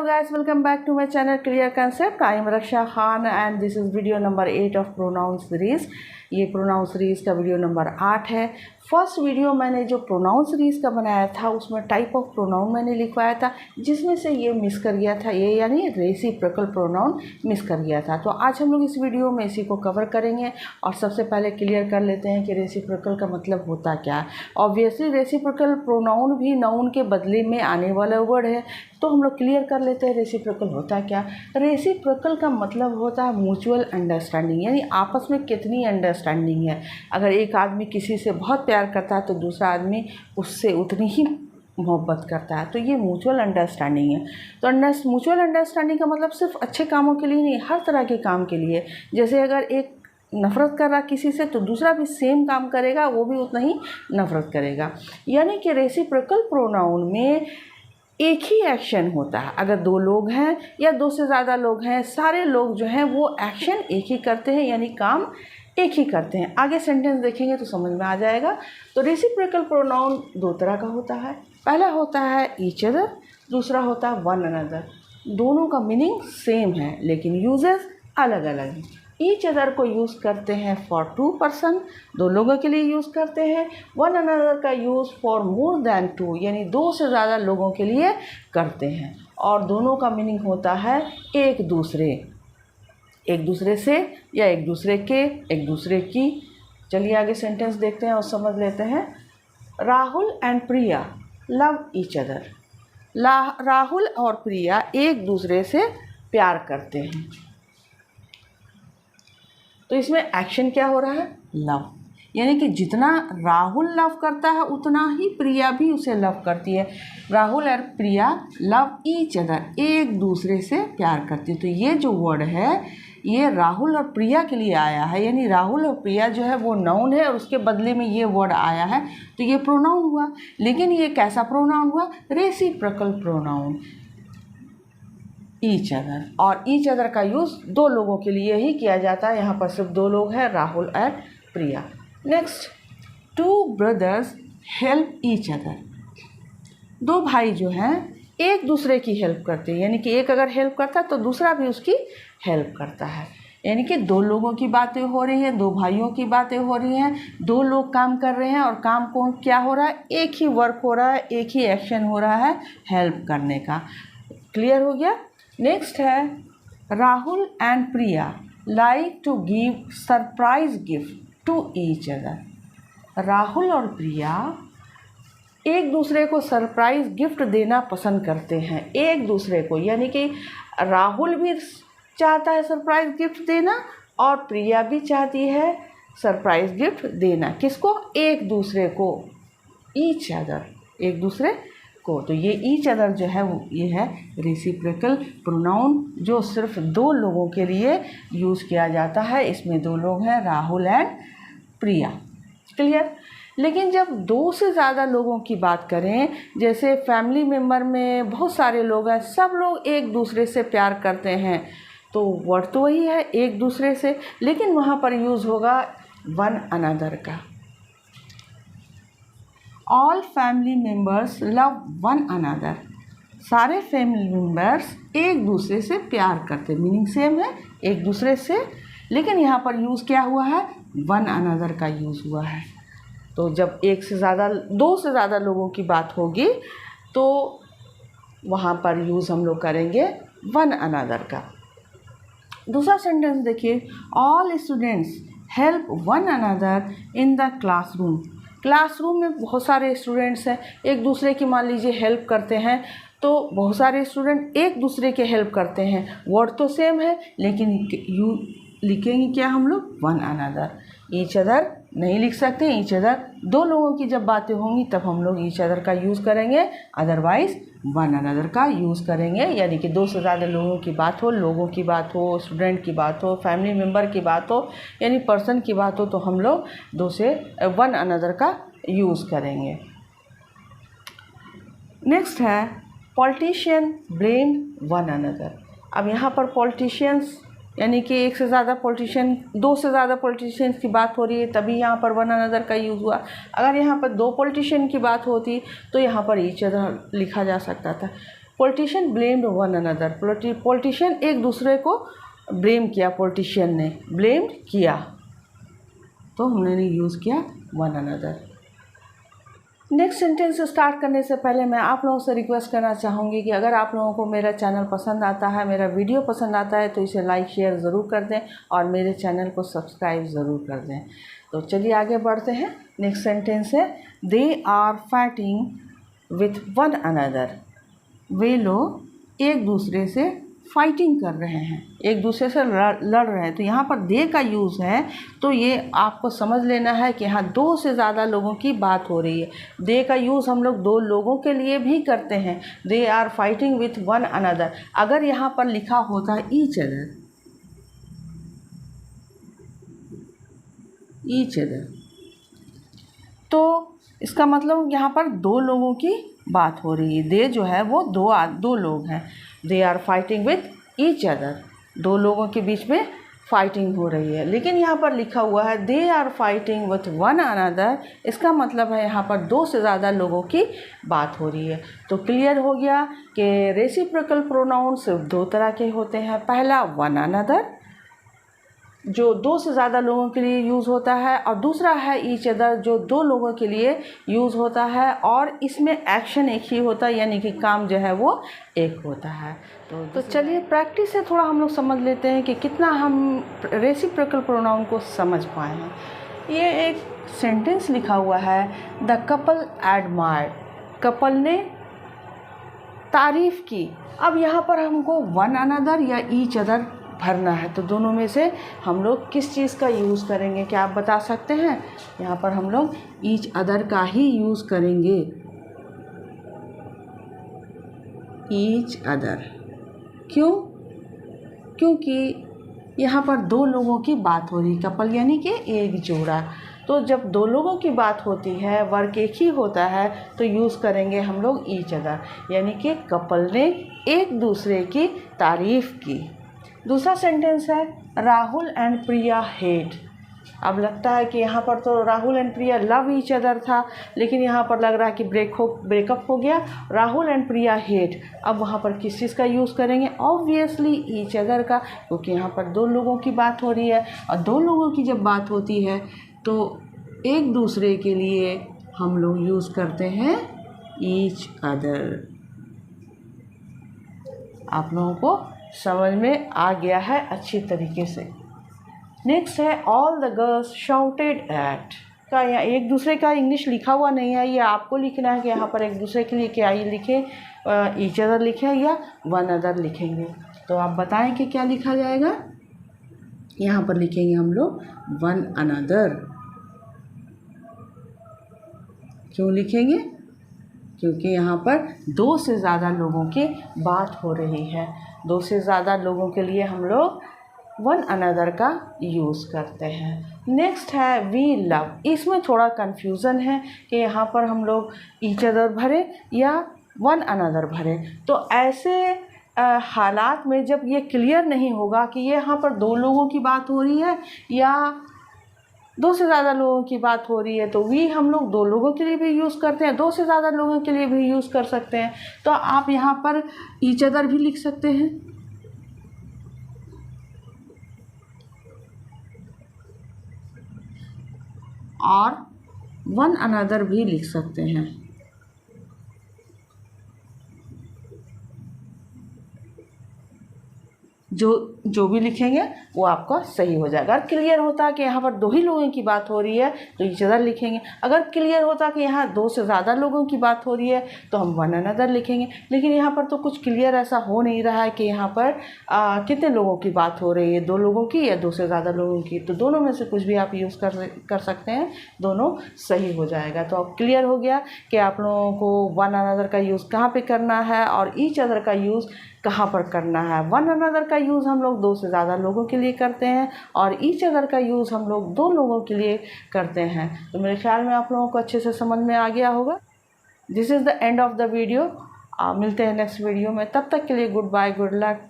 guys, welcome back to my channel Clear Concept. I am Raksha Khan and this is video number 8 of pronoun series. ये pronoun series का video number 8 है। First video मैंने जो pronoun series का बनाया था उसमें type of pronoun मैंने लिखवाया था, जिसमें से ये मिस कर गया था, ये यानी रेसिप्रोकल प्रोनाउन मिस कर गया था। तो आज हम लोग इस वीडियो में इसी को कवर करेंगे और सबसे पहले क्लियर कर लेते हैं कि रेसिप्रोकल का मतलब होता क्या है। ऑब्वियसली रेसिप्रोकल प्रोनाउन भी नाउन के बदले में आने वाला वर्ड है, तो हम लोग क्लियर कर लेते हैं रेसिप्रोकल होता क्या। रेसिप्रोकल का मतलब होता है म्यूचुअल अंडरस्टैंडिंग, यानी आपस में कितनी अंडरस्टैंडिंग है। अगर एक आदमी किसी से बहुत प्यार करता है तो दूसरा आदमी उससे उतनी ही मोहब्बत करता है, तो ये म्यूचुअल अंडरस्टैंडिंग है। तो म्यूचुअल अंडरस्टैंडिंग का मतलब सिर्फ अच्छे कामों के लिए नहीं, हर तरह के काम के लिए। जैसे अगर एक नफ़रत कर रहा किसी से तो दूसरा भी सेम काम करेगा, वो भी उतना ही नफ़रत करेगा। यानी कि रेसिप्रोकल प्रोनाउन में एक ही एक्शन होता है। अगर दो लोग हैं या दो से ज़्यादा लोग हैं, सारे लोग जो हैं वो एक्शन एक ही करते हैं, यानी काम एक ही करते हैं। आगे सेंटेंस देखेंगे तो समझ में आ जाएगा। तो रेसिप्रोकल प्रोनाउन दो तरह का होता है। पहला होता है ईच अदर, दूसरा होता है वन अनदर। दोनों का मीनिंग सेम है लेकिन यूजेस अलग अलग हैं। ईच अदर को यूज़ करते हैं फॉर टू पर्सन, दो लोगों के लिए यूज़ करते हैं। वन अनदर का use for more than two, यानी दो से ज़्यादा लोगों के लिए करते हैं। और दोनों का मीनिंग होता है एक दूसरे से या एक दूसरे के, एक दूसरे की। चलिए आगे सेंटेंस देखते हैं और समझ लेते हैं। Rahul and Priya love each other. Rahul और प्रिया एक दूसरे से प्यार करते हैं। तो इसमें एक्शन क्या हो रहा है? लव, यानी कि जितना राहुल लव करता है उतना ही प्रिया भी उसे लव करती है। राहुल और प्रिया लव ईच अदर, एक दूसरे से प्यार करती है। तो ये जो वर्ड है ये राहुल और प्रिया के लिए आया है, यानी राहुल और प्रिया जो है वो नाउन है और उसके बदले में ये वर्ड आया है, तो ये प्रोनाउन हुआ। लेकिन ये कैसा प्रोनाउन हुआ? Reciprocal pronoun, each other. और ईच अदर का यूज़ दो लोगों के लिए ही किया जाता है। यहाँ पर सिर्फ दो लोग हैं, Rahul and Priya. Next, two brothers help each other. दो भाई जो हैं एक दूसरे की हेल्प करते हैं, यानी कि एक अगर हेल्प करता है तो दूसरा भी उसकी हेल्प करता है। यानी कि दो लोगों की बातें हो रही हैं, दो भाइयों की बातें हो रही हैं, दो लोग काम कर रहे हैं और काम को क्या हो रहा है? एक ही वर्क हो रहा है, एक ही एक्शन हो रहा है, हेल्प करने का। क्लियर हो गया? नेक्स्ट है Rahul and Priya like to give surprise gift to each other. Rahul और प्रिया एक दूसरे को सरप्राइज गिफ्ट देना पसंद करते हैं, एक दूसरे को। यानी कि राहुल भी चाहता है सरप्राइज गिफ्ट देना और प्रिया भी चाहती है सरप्राइज गिफ्ट देना। किसको? एक दूसरे को, ईच अदर, एक दूसरे को। तो ये ईच अदर जो है वो ये है रेसिप्रोकल प्रोनाउन, जो सिर्फ दो लोगों के लिए यूज़ किया जाता है। इसमें दो लोग हैं, राहुल एंड प्रिया। क्लियर? लेकिन जब दो से ज़्यादा लोगों की बात करें, जैसे फैमिली मेम्बर में बहुत सारे लोग हैं, सब लोग एक दूसरे से प्यार करते हैं, तो वर्ड तो वही है एक दूसरे से, लेकिन वहाँ पर यूज़ होगा वन अनदर का। All family members love one another. सारे फैमिली मेम्बर्स एक दूसरे से प्यार करते, मीनिंग सेम है एक दूसरे से, लेकिन यहाँ पर यूज़ क्या हुआ है? वन अनदर का यूज़ हुआ है। तो जब एक से ज़्यादा, दो से ज़्यादा लोगों की बात होगी तो वहाँ पर यूज़ हम लोग करेंगे वन अनदर का। दूसरा सेंटेंस देखिए, all students help one another in the classroom. Classroom में बहुत सारे स्टूडेंट्स हैं, एक दूसरे की मान लीजिए हेल्प करते हैं, तो बहुत सारे स्टूडेंट एक दूसरे के हेल्प करते हैं। वर्ड तो सेम है लेकिन यू लिखेंगे क्या हम लोग? One another. ईच अदर नहीं लिख सकते, ईच अदर दो लोगों की जब बातें होंगी तब हम लोग ईच अदर का यूज़ करेंगे, अदरवाइज़ वन अनदर का यूज़ करेंगे। यानी कि दो से ज़्यादा लोगों की बात हो, लोगों की बात हो, स्टूडेंट की बात हो, फैमिली मेम्बर की बात हो, यानी पर्सन की बात हो, तो हम लोग दो से वन अनदर का यूज़ करेंगे। नेक्स्ट है पॉलिटिशियन ब्लेम वन अनदर। अब यहाँ पर पॉलिटिशियंस यानी कि एक से ज़्यादा पॉलिटिशियन, दो से ज़्यादा पॉलिटिशियंस की बात हो रही है, तभी यहाँ पर वन अनदर का यूज़ हुआ। अगर यहाँ पर दो पॉलिटिशियन की बात होती तो यहाँ पर ईच अदर लिखा जा सकता था। Politician blamed one another, politician एक दूसरे को ब्लेम किया, पॉलिटिशियन ने ब्लेम किया, तो हमने यूज़ किया one another. Next sentence start करने से पहले मैं आप लोगों से रिक्वेस्ट करना चाहूँगी कि अगर आप लोगों को मेरा चैनल पसंद आता है, मेरा वीडियो पसंद आता है, तो इसे लाइक शेयर ज़रूर कर दें और मेरे चैनल को सब्सक्राइब ज़रूर कर दें। तो चलिए आगे बढ़ते हैं। नेक्स्ट सेंटेंस है they are fighting with one another, वे लोग एक दूसरे से फाइटिंग कर रहे हैं, एक दूसरे से लड़ रहे हैं। तो यहाँ पर दे का यूज़ है, तो ये आपको समझ लेना है कि यहाँ दो से ज़्यादा लोगों की बात हो रही है। दे का यूज़ हम लोग दो लोगों के लिए भी करते हैं, they are fighting with one another. अगर यहाँ पर लिखा होता ईच अदर, ईच अदर, तो इसका मतलब यहाँ पर दो लोगों की बात हो रही है। दे जो है वो दो लोग हैं, they are fighting with each other, दो लोगों के बीच में फाइटिंग हो रही है। लेकिन यहाँ पर लिखा हुआ है they are fighting with one another, इसका मतलब है यहाँ पर दो से ज़्यादा लोगों की बात हो रही है। तो क्लियर हो गया कि रेसिप्रोकल प्रोनाउन सिर्फ दो तरह के होते हैं। पहला वन अनदर, जो दो से ज़्यादा लोगों के लिए यूज़ होता है, और दूसरा है ईच अदर, जो दो लोगों के लिए यूज़ होता है और इसमें एक्शन एक ही होता है, यानी कि काम जो है वो एक होता है। तो चलिए प्रैक्टिस से थोड़ा हम लोग समझ लेते हैं कि कितना हम रेसिप्रोकल प्रोनाउन को समझ पाए हैं। ये एक सेंटेंस लिखा हुआ है द कपल एडमायर्ड, कपल ने तारीफ़ की। अब यहाँ पर हमको वन अनदर या ईच अदर भरना है, तो दोनों में से हम लोग किस चीज़ का यूज़ करेंगे, क्या आप बता सकते हैं? यहाँ पर हम लोग ईच अदर का ही यूज़ करेंगे, ईच अदर। क्यों? क्योंकि यहाँ पर दो लोगों की बात हो रही, कपल यानी कि एक जोड़ा। तो जब दो लोगों की बात होती है, वर्क एक ही होता है, तो यूज़ करेंगे हम लोग ईच अदर, यानी कि कपल ने एक दूसरे की तारीफ़ की। दूसरा सेंटेंस है राहुल एंड प्रिया हेट। अब लगता है कि यहाँ पर तो Rahul and Priya love each other था, लेकिन यहाँ पर लग रहा है कि ब्रेकअप हो गया। राहुल एंड प्रिया हेट, अब वहाँ पर किस चीज़ का यूज़ करेंगे? ऑब्वियसली ईच अदर का, क्योंकि यहाँ पर दो लोगों की बात हो रही है, और दो लोगों की जब बात होती है तो एक दूसरे के लिए हम लोग यूज़ करते हैं ईच अदर। आप लोगों को समझ में आ गया है अच्छी तरीके से। नेक्स्ट है all the girls shouted at, का यहाँ एक दूसरे का इंग्लिश लिखा हुआ नहीं है, ये आपको लिखना है कि यहाँ पर एक दूसरे के लिए क्या ही लिखें, ईच अदर लिखें या वन अदर लिखेंगे। तो आप बताएं कि क्या लिखा जाएगा। यहाँ पर लिखेंगे हम लोग वन अनदर। क्यों लिखेंगे? क्योंकि यहाँ पर दो से ज़्यादा लोगों की बात हो रही है, दो से ज़्यादा लोगों के लिए हम लोग वन अनदर का यूज़ करते हैं। नेक्स्ट है वी लव, इसमें थोड़ा कन्फ्यूज़न है कि यहाँ पर हम लोग ईच अदर भरें या वन अनदर भरें। तो ऐसे हालात में जब ये क्लियर नहीं होगा कि ये यहाँ पर दो लोगों की बात हो रही है या दो से ज़्यादा लोगों की बात हो रही है, तो वी हम लोग दो लोगों के लिए भी यूज़ करते हैं, दो से ज़्यादा लोगों के लिए भी यूज़ कर सकते हैं। तो आप यहाँ पर ईच अदर भी लिख सकते हैं और वन अनदर भी लिख सकते हैं। जो भी लिखेंगे वो आपका सही हो जाएगा। अगर क्लियर होता है कि यहाँ पर दो ही लोगों की बात हो रही है तो ईच अदर लिखेंगे। अगर क्लियर होता कि यहाँ दो से ज़्यादा लोगों की बात हो रही है तो हम वन अनदर लिखेंगे। लेकिन यहाँ पर तो कुछ क्लियर ऐसा हो नहीं रहा है कि यहाँ पर कितने लोगों की बात हो रही है, दो लोगों की या दो से ज़्यादा लोगों की। तो दोनों में से कुछ भी आप यूज़ कर सकते हैं, दोनों सही हो जाएगा। तो अब क्लियर हो गया कि आप लोगों को वन अनदर का यूज़ कहाँ पर करना है और ईच अदर का यूज़ कहाँ पर करना है। वन अनदर का यूज़ हम लोग दो से ज़्यादा लोगों के लिए करते हैं और ईच अदर का यूज़ हम लोग दो लोगों के लिए करते हैं। तो मेरे ख्याल में आप लोगों को अच्छे से समझ में आ गया होगा। This is the end of the video. मिलते हैं नेक्स्ट वीडियो में, तब तक के लिए गुड बाय, गुड लक।